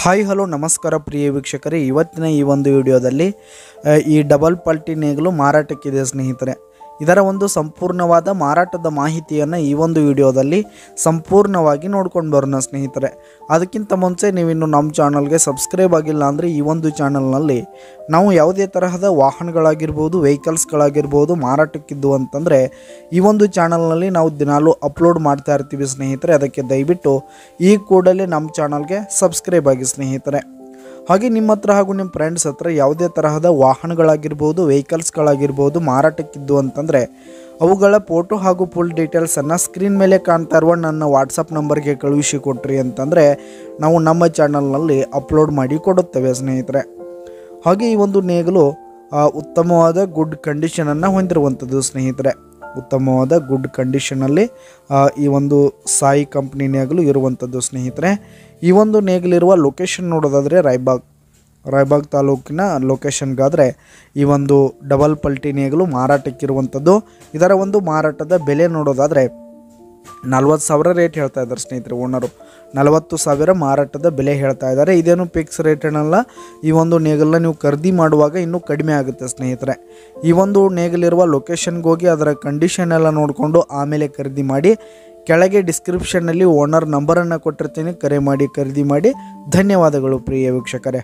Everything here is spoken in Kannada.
ಹಾಯ್ ಹಲೋ ನಮಸ್ಕಾರ ಪ್ರಿಯ ವೀಕ್ಷಕರೇ, ಇವತ್ತಿನ ಈ ಒಂದು ವಿಡಿಯೋದಲ್ಲಿ ಈ ಡಬಲ್ ಪಲ್ಟಿ ನೇಗಿಲು ಮಾರಾಟಕ್ಕಿದೆ ಸ್ನೇಹಿತರೆ. ಇದರ ಒಂದು ಸಂಪೂರ್ಣವಾದ ಮಾರಾಟದ ಮಾಹಿತಿಯನ್ನು ಈ ಒಂದು ವಿಡಿಯೋದಲ್ಲಿ ಸಂಪೂರ್ಣವಾಗಿ ನೋಡ್ಕೊಂಡು ಬರೋಣ ಸ್ನೇಹಿತರೆ. ಅದಕ್ಕಿಂತ ಮುಂಚೆ ನೀವಿನ್ನು ನಮ್ಮ ಚಾನಲ್ಗೆ ಸಬ್ಸ್ಕ್ರೈಬ್ ಆಗಿಲ್ಲ ಅಂದರೆ ಈ ಒಂದು ಚಾನಲ್ನಲ್ಲಿ ನಾವು ಯಾವುದೇ ತರಹದ ವಾಹನಗಳಾಗಿರ್ಬೋದು, ವೆಹಿಕಲ್ಸ್ಗಳಾಗಿರ್ಬೋದು ಮಾರಾಟಕ್ಕಿದ್ದು ಅಂತಂದರೆ ಈ ಒಂದು ಚಾನಲ್ನಲ್ಲಿ ನಾವು ದಿನಾಲೂ ಅಪ್ಲೋಡ್ ಮಾಡ್ತಾ ಇರ್ತೀವಿ ಸ್ನೇಹಿತರೆ. ಅದಕ್ಕೆ ದಯವಿಟ್ಟು ಈ ಕೂಡಲೇ ನಮ್ಮ ಚಾನಲ್ಗೆ ಸಬ್ಸ್ಕ್ರೈಬ್ ಆಗಿ ಸ್ನೇಹಿತರೆ. ಹಾಗೆ ನಿಮ್ಮ ಹತ್ರ ಹಾಗೂ ನಿಮ್ಮ ಫ್ರೆಂಡ್ಸ್ ಹತ್ರ ಯಾವುದೇ ತರಹದ ವಾಹನಗಳಾಗಿರ್ಬೋದು, ವೆಹಿಕಲ್ಸ್ಗಳಾಗಿರ್ಬೋದು ಮಾರಾಟಕ್ಕಿದ್ದು ಅಂತಂದರೆ ಅವುಗಳ ಫೋಟೋ ಹಾಗೂ ಫುಲ್ ಡೀಟೇಲ್ಸನ್ನು ಸ್ಕ್ರೀನ್ ಮೇಲೆ ಕಾಣ್ತಾ ಇರುವ ನನ್ನ ವಾಟ್ಸಪ್ ನಂಬರ್ಗೆ ಕಳುಹಿಸಿ ಕೊಟ್ರಿ ಅಂತಂದರೆ ನಾವು ನಮ್ಮ ಚಾನಲ್ನಲ್ಲಿ ಅಪ್ಲೋಡ್ ಮಾಡಿ ಕೊಡುತ್ತೇವೆ ಸ್ನೇಹಿತರೆ. ಹಾಗೆ ಈ ಒಂದು ನೇಗಿಲು ಉತ್ತಮವಾದ ಗುಡ್ ಕಂಡೀಷನನ್ನು ಹೊಂದಿರುವಂಥದ್ದು ಸ್ನೇಹಿತರೆ. ಉತ್ತಮವಾದ ಗುಡ್ ಕಂಡೀಷನಲ್ಲಿ ಈ ಒಂದು ಸಾಯಿ ಕಂಪ್ನಿ ನೇಗಿಲು ಇರುವಂಥದ್ದು ಸ್ನೇಹಿತರೆ. ಈ ಒಂದು ನೇಗಿಲಿರುವ ಲೊಕೇಶನ್ ನೋಡೋದಾದರೆ ರಾಯಬಾಗ್ ತಾಲೂಕಿನ ಲೊಕೇಶನ್ಗಾದರೆ ಈ ಒಂದು ಡಬಲ್ ಪಲ್ಟಿ ನೇಗಿಲು ಮಾರಾಟಕ್ಕಿರುವಂಥದ್ದು. ಇದರ ಒಂದು ಮಾರಾಟದ ಬೆಲೆ ನೋಡೋದಾದರೆ 40,000 ರೇಟ್ ಹೇಳ್ತಾ ಇದ್ದಾರೆ ಸ್ನೇಹಿತರೆ. ಓನರು 40,000 ಮಾರಾಟದ ಬೆಲೆ ಹೇಳ್ತಾ ಇದ್ದಾರೆ. ಇದೇನು ಫಿಕ್ಸ್ ರೇಟ್ ಏನಲ್ಲ. ಈ ಒಂದು ನೇಗಲನ್ನ ನೀವು ಖರೀದಿ ಮಾಡುವಾಗ ಇನ್ನೂ ಕಡಿಮೆ ಆಗುತ್ತೆ ಸ್ನೇಹಿತರೆ. ಈ ಒಂದು ನೇಗಲಿರುವ ಲೊಕೇಶನ್ಗೆ ಹೋಗಿ ಅದರ ಕಂಡೀಷನ್ ಎಲ್ಲ ನೋಡಿಕೊಂಡು ಆಮೇಲೆ ಖರೀದಿ ಮಾಡಿ. ಕೆಳಗೆ ಡಿಸ್ಕ್ರಿಪ್ಷನ್ನಲ್ಲಿ ಓನರ್ ನಂಬರನ್ನು ಕೊಟ್ಟಿರ್ತೀನಿ, ಕರೆ ಮಾಡಿ ಖರೀದಿ ಮಾಡಿ. ಧನ್ಯವಾದಗಳು ಪ್ರಿಯ ವೀಕ್ಷಕರೇ.